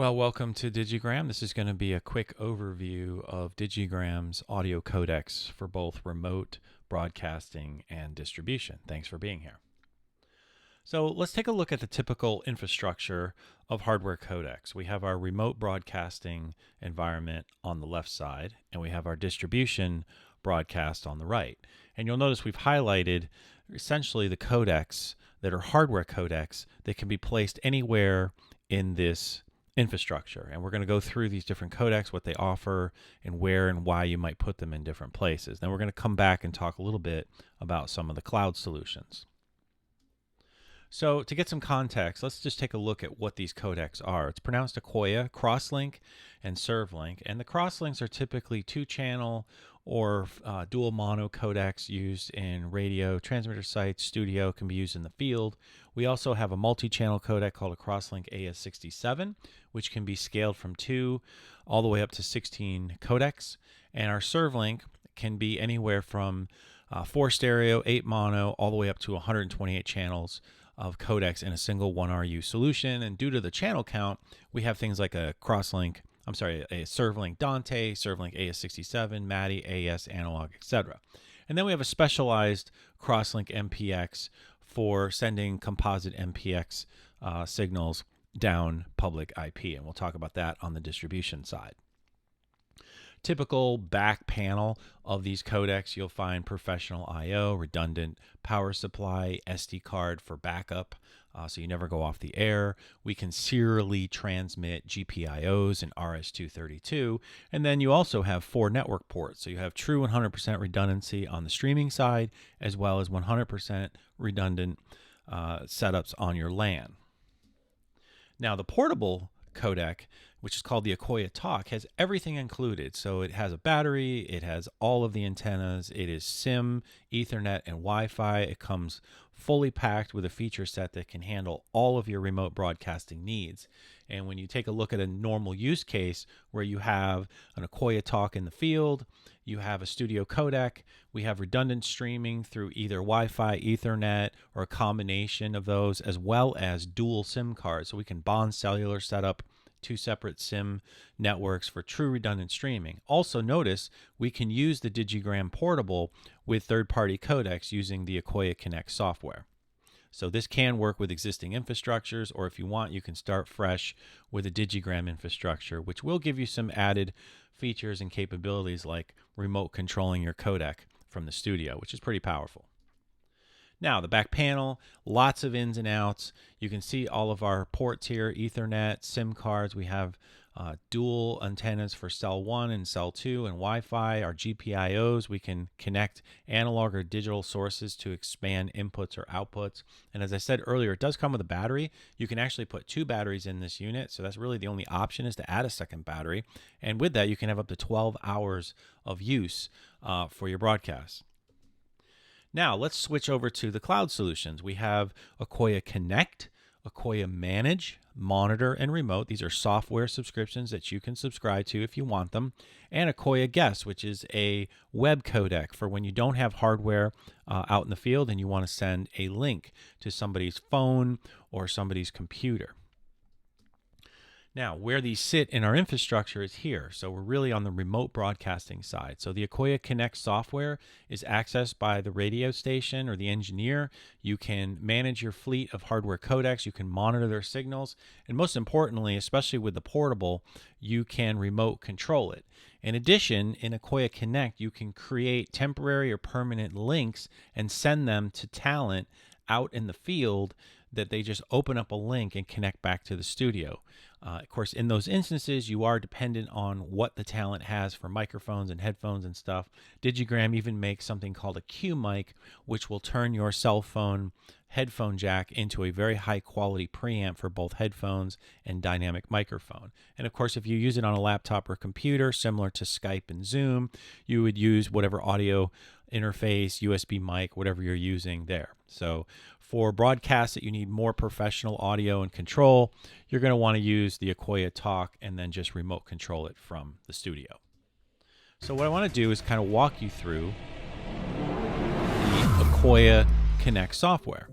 Well, welcome to Digigram. This is going to be a quick overview of Digigram's audio codecs for both remote broadcasting and distribution. Thanks for being here. So let's take a look at the typical infrastructure of hardware codecs. We have our remote broadcasting environment on the left side, and we have our distribution broadcast on the right. And you'll notice we've highlighted essentially the codecs that are hardware codecs that can be placed anywhere in this infrastructure. And we're going to go through these different codecs, what they offer, and where and why you might put them in different places. Then we're going to come back and talk a little bit about some of the cloud solutions. So to get some context, let's just take a look at what these codecs are. It's pronounced IQOYA, crosslink, and SERV. And the crosslinks are typically two-channel or dual mono codecs used in radio, transmitter sites, studio, can be used in the field. We also have a multi-channel codec called a crosslink AS67, which can be scaled from 2 all the way up to 16 codecs. And our SERV can be anywhere from 4 stereo, 8 mono, all the way up to 128 channels of codecs in a single 1RU solution. And due to the channel count, we have things like a SERV Dante, SERV AS67, MADI, AS, analog, etc. And then we have a specialized crosslink MPX for sending composite MPX signals down public IP. And we'll talk about that on the distribution side. Typical back panel of these codecs, you'll find professional I/O, redundant power supply, SD card for backup, so you never go off the air. We can serially transmit GPIOs and RS-232, and then you also have 4 network ports. So you have true 100% redundancy on the streaming side, as well as 100% redundant setups on your LAN. Now the portable codec, which is called the IQOYA Talk, has everything included. So it has a battery, it has all of the antennas, it is SIM, Ethernet, and Wi-Fi. It comes fully packed with a feature set that can handle all of your remote broadcasting needs. And when you take a look at a normal use case where you have an IQOYA Talk in the field, you have a studio codec, we have redundant streaming through either Wi-Fi, Ethernet, or a combination of those, as well as dual SIM cards. So we can bond cellular setup 2 separate SIM networks for true redundant streaming. Also notice we can use the Digigram portable with third-party codecs using the IQOYA Connect software. So this can work with existing infrastructures, or if you want, you can start fresh with a Digigram infrastructure, which will give you some added features and capabilities like remote controlling your codec from the studio, which is pretty powerful. Now, the back panel, lots of ins and outs. You can see all of our ports here, Ethernet, SIM cards. We have dual antennas for cell 1 and cell 2 and Wi-Fi. Our GPIOs, we can connect analog or digital sources to expand inputs or outputs. And as I said earlier, it does come with a battery. You can actually put 2 batteries in this unit. So that's really the only option, is to add a second battery. And with that, you can have up to 12 hours of use for your broadcast. Now, let's switch over to the cloud solutions. We have IQOYA Connect, IQOYA Manage, Monitor, and Remote. These are software subscriptions that you can subscribe to if you want them. And IQOYA Guest, which is a web codec for when you don't have hardware out in the field and you want to send a link to somebody's phone or somebody's computer. Now, where these sit in our infrastructure is here. So we're really on the remote broadcasting side. So the IQOYA Connect software is accessed by the radio station or the engineer. You can manage your fleet of hardware codecs. You can monitor their signals. And most importantly, especially with the portable, you can remote control it. In addition, in IQOYA Connect, you can create temporary or permanent links and send them to talent out in the field that they just open up a link and connect back to the studio. Of course, in those instances, you are dependent on what the talent has for microphones and headphones and stuff. Digigram even makes something called a Q mic, which will turn your cell phone headphone jack into a very high quality preamp for both headphones and dynamic microphone. And of course, if you use it on a laptop or computer, similar to Skype and Zoom, you would use whatever audio interface, USB mic, whatever you're using there. So for broadcasts that you need more professional audio and control, you're going to want to use the IQOYA Talk and then just remote control it from the studio. So what I want to do is kind of walk you through the IQOYA Connect software.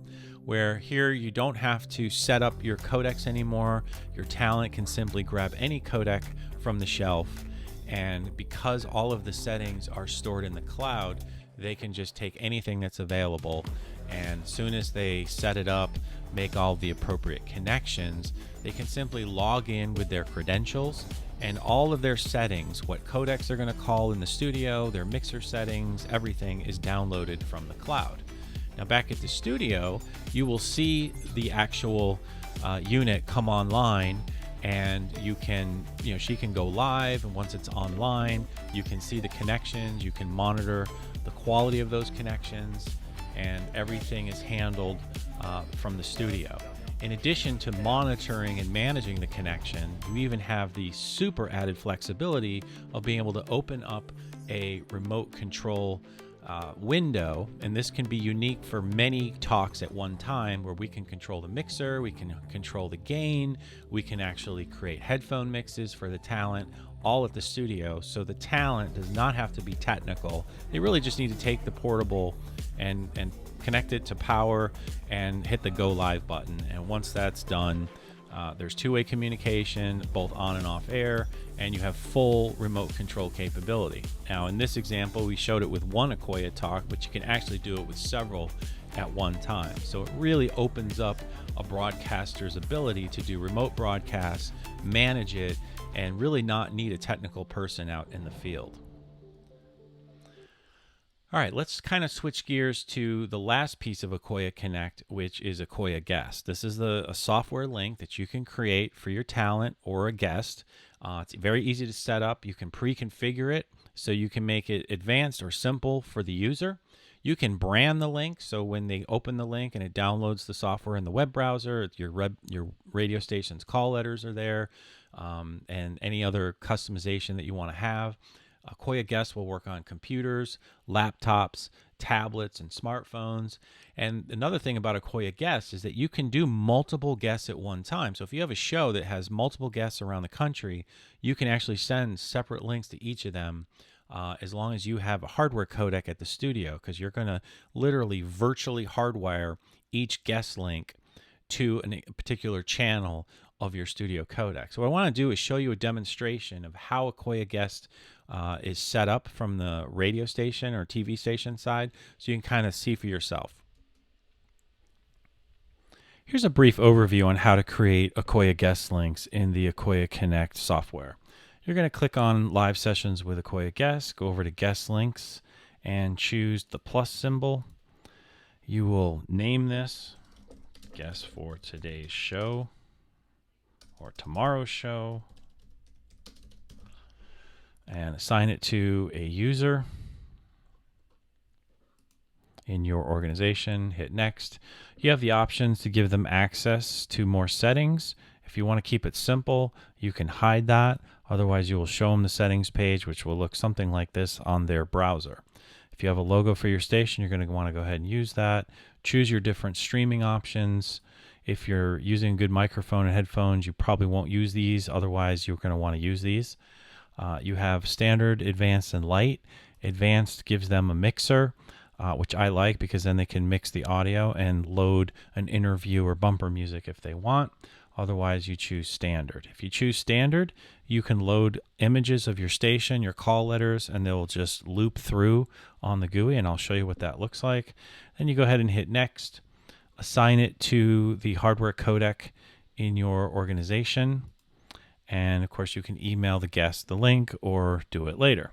where here you don't have to set up your codecs anymore. Your talent can simply grab any codec from the shelf, and because all of the settings are stored in the cloud, they can just take anything that's available, and as soon as they set it up, make all the appropriate connections, they can simply log in with their credentials, and all of their settings, what codecs they're going to call in the studio, their mixer settings, everything is downloaded from the cloud. Now back at the studio, you will see the actual unit come online, and she can go live, and once it's online, you can see the connections, you can monitor the quality of those connections, and everything is handled from the studio. In addition to monitoring and managing the connection, you even have the super added flexibility of being able to open up a remote control window, and this can be unique for many talks at one time, where we can control the mixer, we can control the gain, we can actually create headphone mixes for the talent, all at the studio. So the talent does not have to be technical. They really just need to take the portable and connect it to power and hit the go live button. And once that's done, there's two-way communication, both on and off air, and you have full remote control capability. Now, in this example, we showed it with one IQOYA talk, but you can actually do it with several at one time. So it really opens up a broadcaster's ability to do remote broadcasts, manage it, and really not need a technical person out in the field. All right, let's kind of switch gears to the last piece of IQOYA Connect, which is IQOYA Guest. This is a software link that you can create for your talent or a guest. It's very easy to set up. You can pre-configure it so you can make it advanced or simple for the user. You can brand the link, so when they open the link and it downloads the software in the web browser, your radio station's call letters are there, and any other customization that you want to have. IQOYA Guest will work on computers, laptops, tablets, and smartphones. And another thing about IQOYA Guest is that you can do multiple guests at one time. So if you have a show that has multiple guests around the country, you can actually send separate links to each of them, as long as you have a hardware codec at the studio, because you're going to literally virtually hardwire each guest link to a particular channel of your studio codec. So what I want to do is show you a demonstration of how IQOYA Guest is set up from the radio station or TV station side, so you can kind of see for yourself. Here's a brief overview on how to create IQOYA Guest links in the IQOYA Connect software. You're going to click on Live Sessions with IQOYA Guest, go over to Guest Links, and choose the plus symbol. You will name this Guest for today's show or tomorrow's show, and assign it to a user in your organization. Hit Next. You have the options to give them access to more settings. If you want to keep it simple, you can hide that. Otherwise, you will show them the settings page, which will look something like this on their browser. If you have a logo for your station, you're going to want to go ahead and use that. Choose your different streaming options. If you're using a good microphone and headphones, you probably won't use these. Otherwise, you're going to want to use these. You have Standard, Advanced, and Light. Advanced gives them a mixer, which I like because then they can mix the audio and load an interview or bumper music if they want. Otherwise, you choose Standard. If you choose Standard, you can load images of your station, your call letters, and they'll just loop through on the GUI, and I'll show you what that looks like. Then you go ahead and hit Next. Assign it to the hardware codec in your organization. And of course, you can email the guest the link or do it later.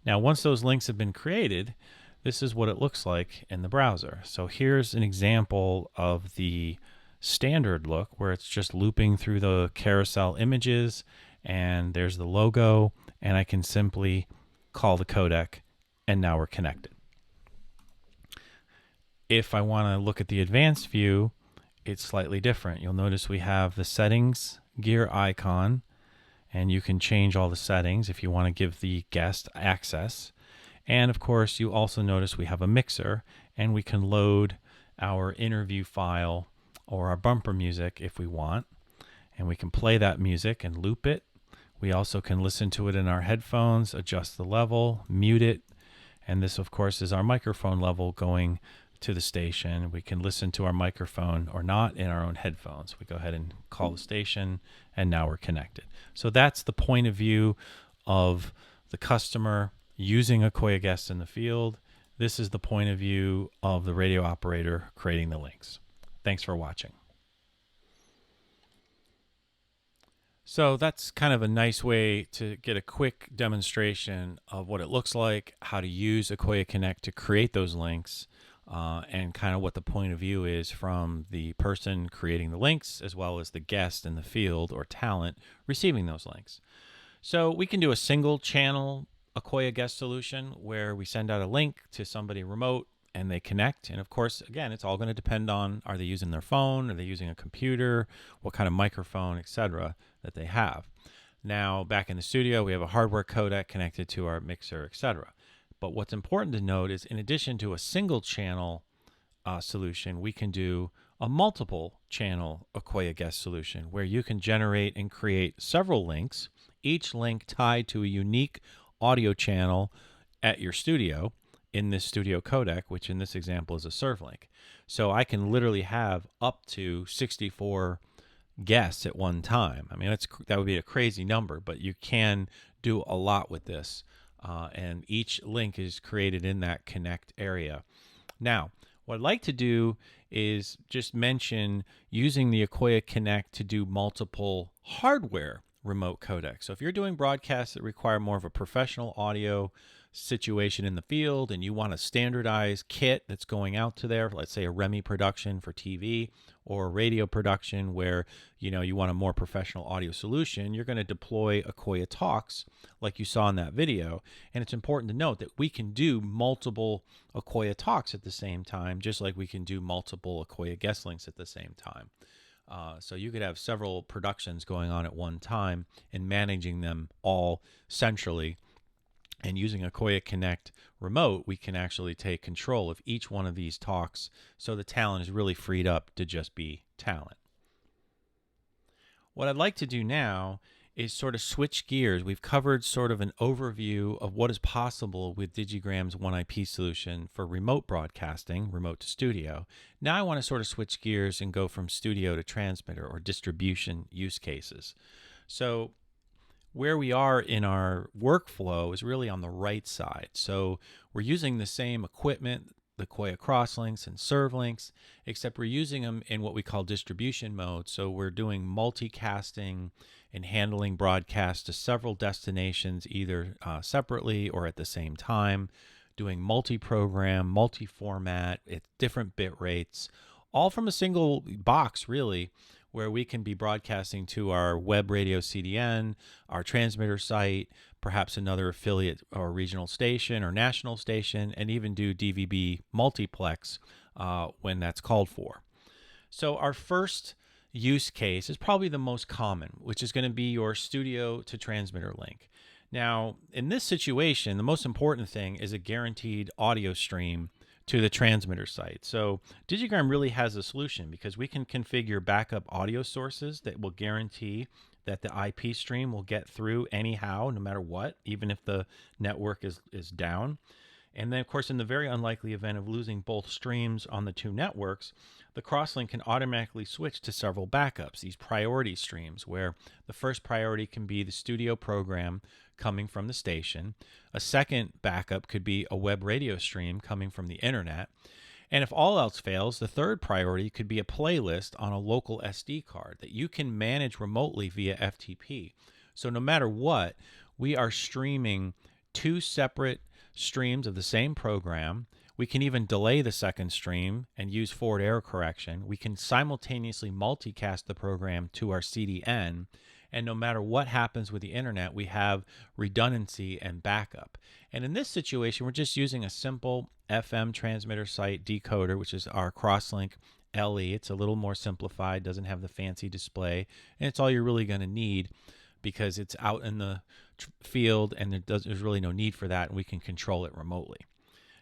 Now, once those links have been created, this is what it looks like in the browser. So here's an example of the standard look where it's just looping through the carousel images, and there's the logo, and I can simply call the codec, and now we're connected. If I want to look at the advanced view, it's slightly different. You'll notice we have the settings gear icon, and you can change all the settings if you want to give the guest access. And of course, you also notice we have a mixer, and we can load our interview file or our bumper music if we want, and we can play that music and loop it. We also can listen to it in our headphones, adjust the level, mute it, and this of course is our microphone level going to the station. We can listen to our microphone or not in our own headphones. We go ahead and call the station, and now we're connected. So that's the point of view of the customer using a IQOYA guest in the field. This is the point of view of the radio operator creating the links. Thanks for watching. So that's kind of a nice way to get a quick demonstration of what it looks like, how to use IQOYA Connect to create those links, and kind of what the point of view is from the person creating the links as well as the guest in the field or talent receiving those links. So we can do a single channel IQOYA guest solution where we send out a link to somebody remote and they connect. And of course, again, it's all going to depend on, are they using their phone? Are they using a computer? What kind of microphone, etc. that they have. Now, back in the studio, we have a hardware codec connected to our mixer, etc. But what's important to note is in addition to a single channel solution, we can do a multiple channel IQOYA guest solution where you can generate and create several links, each link tied to a unique audio channel at your studio in this studio codec, which in this example is a SERV link. So I can literally have up to 64 guests at one time. I mean, that would be a crazy number, but you can do a lot with this. And each link is created in that connect area. Now, what I'd like to do is just mention using the IQOYA Connect to do multiple hardware remote codecs. So if you're doing broadcasts that require more of a professional audio situation in the field and you want a standardized kit that's going out to there, let's say a REMI production for TV or a radio production where you want a more professional audio solution, you're going to deploy IQOYA talks like you saw in that video. And it's important to note that we can do multiple IQOYA talks at the same time, just like we can do multiple IQOYA guest links at the same time. So you could have several productions going on at one time and managing them all centrally. And using IQOYA Connect remote, we can actually take control of each one of these talks so the talent is really freed up to just be talent. What I'd like to do now is sort of switch gears. We've covered sort of an overview of what is possible with Digigram's OneIP solution for remote broadcasting, remote to studio. Now I want to sort of switch gears and go from studio to transmitter or distribution use cases. So where we are in our workflow is really on the right side. So we're using the same equipment, the IQOYA crosslinks and SERV links, except we're using them in what we call distribution mode. So we're doing multicasting and handling broadcasts to several destinations, either separately or at the same time, doing multi-program, multi-format at different bit rates, all from a single box, really, where we can be broadcasting to our web radio CDN, our transmitter site, perhaps another affiliate or regional station or national station, and even do DVB multiplex when that's called for. So our first use case is probably the most common, which is going to be your studio to transmitter link. Now, in this situation, the most important thing is a guaranteed audio stream to the transmitter site. So Digigram really has a solution because we can configure backup audio sources that will guarantee that the IP stream will get through anyhow, no matter what, even if the network is down. And then, of course, in the very unlikely event of losing both streams on the two networks, the crosslink can automatically switch to several backups, these priority streams, where the first priority can be the studio program coming from the station. A second backup could be a web radio stream coming from the internet. And if all else fails, the third priority could be a playlist on a local SD card that you can manage remotely via FTP. So no matter what, we are streaming two separate streams of the same program. We can even delay the second stream and use forward error correction. We can simultaneously multicast the program to our CDN. And no matter what happens with the internet, we have redundancy and backup. And in this situation, we're just using a simple FM transmitter site decoder, which is our Crosslink LE. It's a little more simplified, doesn't have the fancy display, and it's all you're really going to need because it's out in the field and there's really no need for that, and we can control it remotely.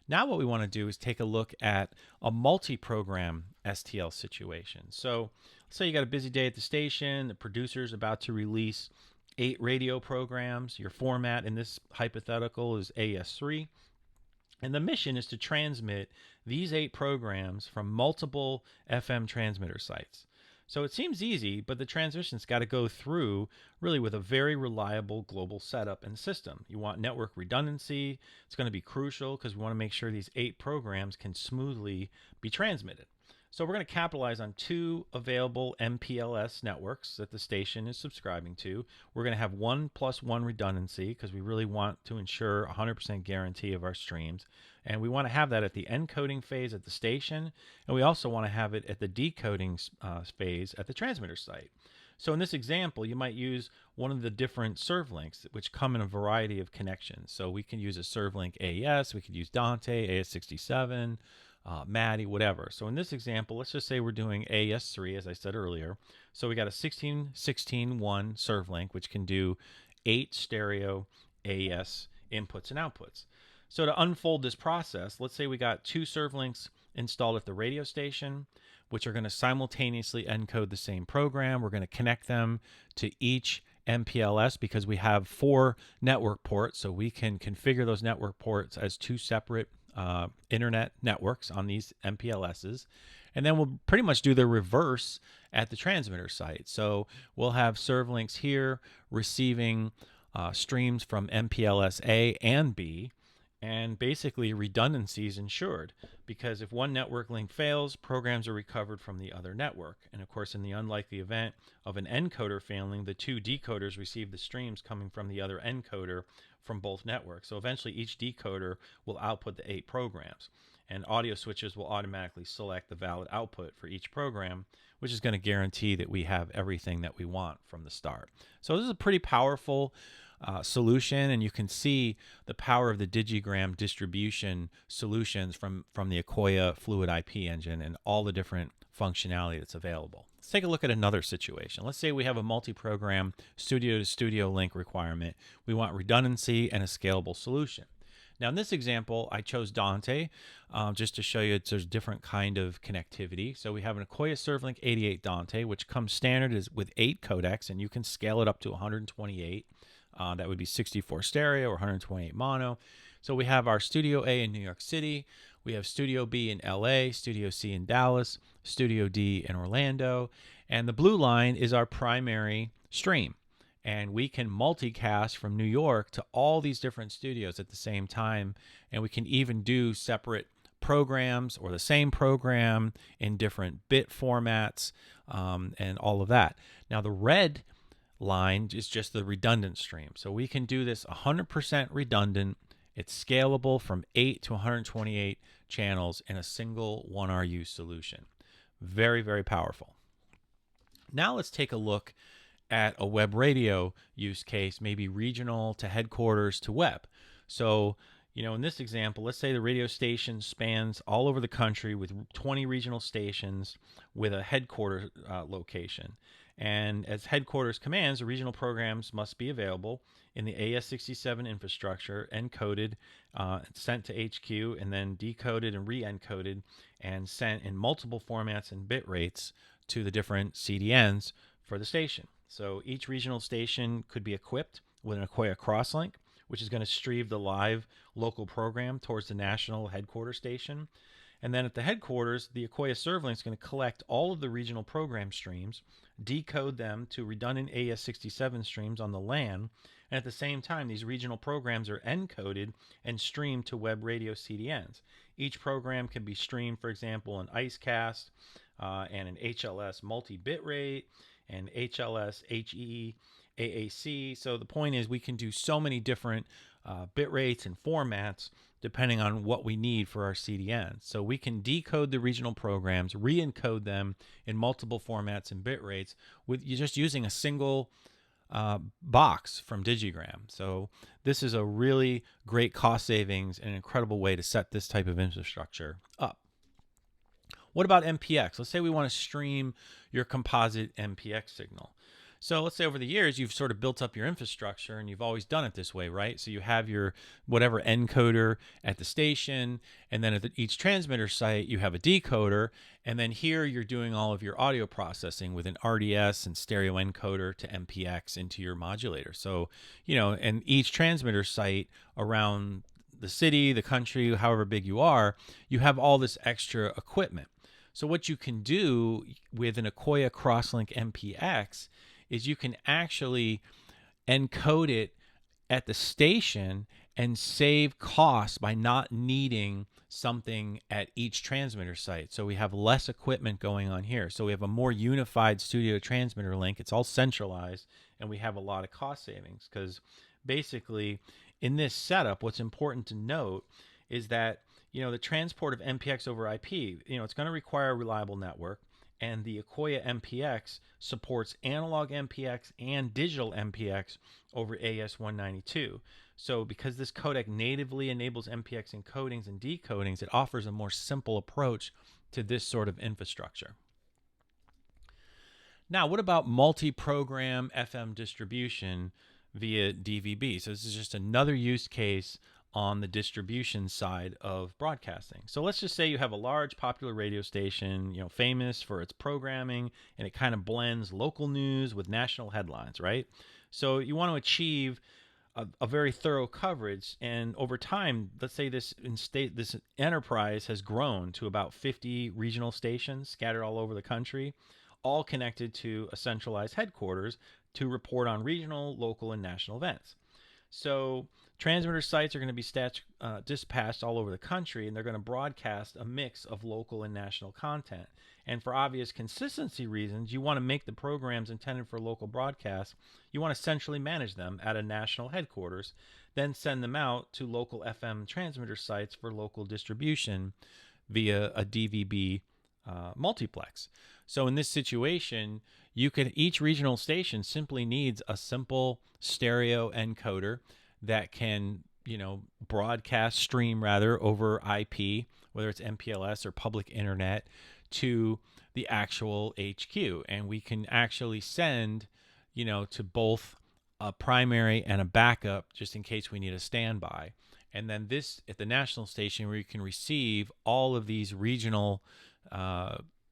Now what we want to do is take a look at a multi-program STL situation. So let's say you got a busy day at the station, the producer's about to release 8 radio programs. Your format in this hypothetical is AS3. And the mission is to transmit these 8 programs from multiple FM transmitter sites. So it seems easy, but the transmission's got to go through really with a very reliable global setup and system. You want network redundancy. It's going to be crucial because we want to make sure these 8 programs can smoothly be transmitted. So we're going to capitalize on 2 available MPLS networks that the station is subscribing to. We're going to have 1+1 redundancy because we really want to ensure 100% guarantee of our streams. And we want to have that at the encoding phase at the station. And we also want to have it at the decoding phase at the transmitter site. So in this example, you might use one of the different SERV links, which come in a variety of connections. So we can use a SERV link AES, we could use Dante, AES67, Maddie, whatever. So in this example, let's just say we're doing AES3, as I said earlier. So we got a 16-16-1 SERV link, which can do 8 stereo AES inputs and outputs. So to unfold this process, let's say we got 2 SERV links installed at the radio station, which are going to simultaneously encode the same program. We're going to connect them to each MPLS because we have 4 network ports, so we can configure those network ports as 2 separate internet networks on these MPLSs. And then we'll pretty much do the reverse at the transmitter site. So we'll have SERV links here receiving streams from MPLS A and B, and basically redundancy is ensured because if one network link fails, programs are recovered from the other network. And of course, in the unlikely event of an encoder failing, the 2 decoders receive the streams coming from the other encoder from both networks. So eventually each decoder will output the 8 programs, and audio switches will automatically select the valid output for each program, which is going to guarantee that we have everything that we want from the start. So this is a pretty powerful solution, and you can see the power of the Digigram distribution solutions from the IQOYA Fluid IP engine and all the different functionality that's available. Let's take a look at another situation. Let's say we have a multi-program studio-to-studio link requirement. We want redundancy and a scalable solution. Now in this example, I chose Dante just to show you there's a different kind of connectivity. So we have an IQOYA ServLink 88 Dante, which comes standard with 8 codecs, and you can scale it up to 128. That would be 64 stereo or 128 mono. So we have our Studio A in New York City. We have Studio B in LA, Studio C in Dallas, Studio D in Orlando. And the blue line is our primary stream. And we can multicast from New York to all these different studios at the same time. And we can even do separate programs or the same program in different bit formats and all of that. Now the red line is just the redundant stream. So we can do this 100% redundant. It's scalable from 8 to 128 channels in a single 1RU solution. Very, very powerful. Now let's take a look at a web radio use case, maybe regional to headquarters to web. So, in this example, let's say the radio station spans all over the country with 20 regional stations with a headquarters location. And as headquarters commands, the regional programs must be available in the AES67 infrastructure, encoded, sent to HQ, and then decoded and re-encoded and sent in multiple formats and bit rates to the different CDNs for the station. So each regional station could be equipped with an IQOYA crosslink, which is going to stream the live local program towards the national headquarters station. And then at the headquarters, the IQOYA ServLink is going to collect all of the regional program streams, decode them to redundant AES67 streams on the LAN, and at the same time, these regional programs are encoded and streamed to web radio CDNs. Each program can be streamed, for example, an IceCast and an HLS multi-bit rate and HLS HE AAC. So the point is we can do so many different bit rates and formats depending on what we need for our CDN. So we can decode the regional programs, re-encode them in multiple formats and bit rates with just using a single box from Digigram. So this is a really great cost savings and an incredible way to set this type of infrastructure up. What about MPX? Let's say we want to stream your composite MPX signal. So let's say over the years, you've sort of built up your infrastructure and you've always done it this way, right? So you have your whatever encoder at the station, and then at each transmitter site, you have a decoder. And then here you're doing all of your audio processing with an RDS and stereo encoder to MPX into your modulator. So, and each transmitter site around the city, the country, however big you are, you have all this extra equipment. So what you can do with an IQOYA Crosslink MPX is you can actually encode it at the station and save costs by not needing something at each transmitter site. So we have less equipment going on here. So we have a more unified studio transmitter link. It's all centralized, and we have a lot of cost savings because basically in this setup, what's important to note is that, the transport of MPX over IP, it's going to require a reliable network, and the IQOYA MPX supports analog MPX and digital MPX over AS192. So because this codec natively enables MPX encodings and decodings, it offers a more simple approach to this sort of infrastructure. Now, what about multi-program FM distribution via DVB? So this is just another use case on the distribution side of broadcasting. So let's just say you have a large popular radio station, famous for its programming, and it kind of blends local news with national headlines, right? So you want to achieve a very thorough coverage, and over time, let's say this enterprise has grown to about 50 regional stations scattered all over the country, all connected to a centralized headquarters to report on regional, local, and national events. So transmitter sites are going to be dispatched all over the country, and they're going to broadcast a mix of local and national content. And for obvious consistency reasons, you want to make the programs intended for local broadcast, you want to centrally manage them at a national headquarters, then send them out to local FM transmitter sites for local distribution via a DVB multiplex. So in this situation, each regional station simply needs a simple stereo encoder that can, stream over IP, whether it's MPLS or public internet, to the actual HQ. And we can actually send, to both a primary and a backup just in case we need a standby. And then this at the national station where you can receive all of these regional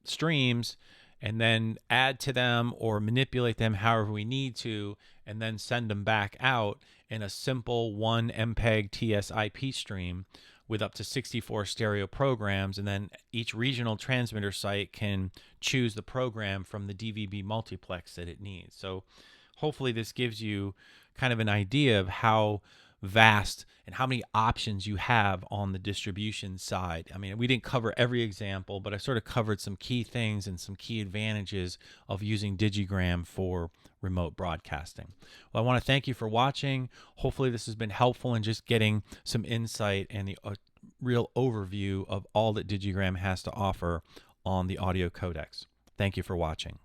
streams and then add to them or manipulate them however we need to, and then send them back out in a simple 1 MPEG TS IP stream with up to 64 stereo programs, and then each regional transmitter site can choose the program from the DVB multiplex that it needs. So hopefully this gives you kind of an idea of how vast and how many options you have on the distribution side. I mean, we didn't cover every example, but I sort of covered some key things and some key advantages of using Digigram for remote broadcasting. Well, I want to thank you for watching. Hopefully this has been helpful in just getting some insight and the real overview of all that Digigram has to offer on the audio codecs. Thank you for watching.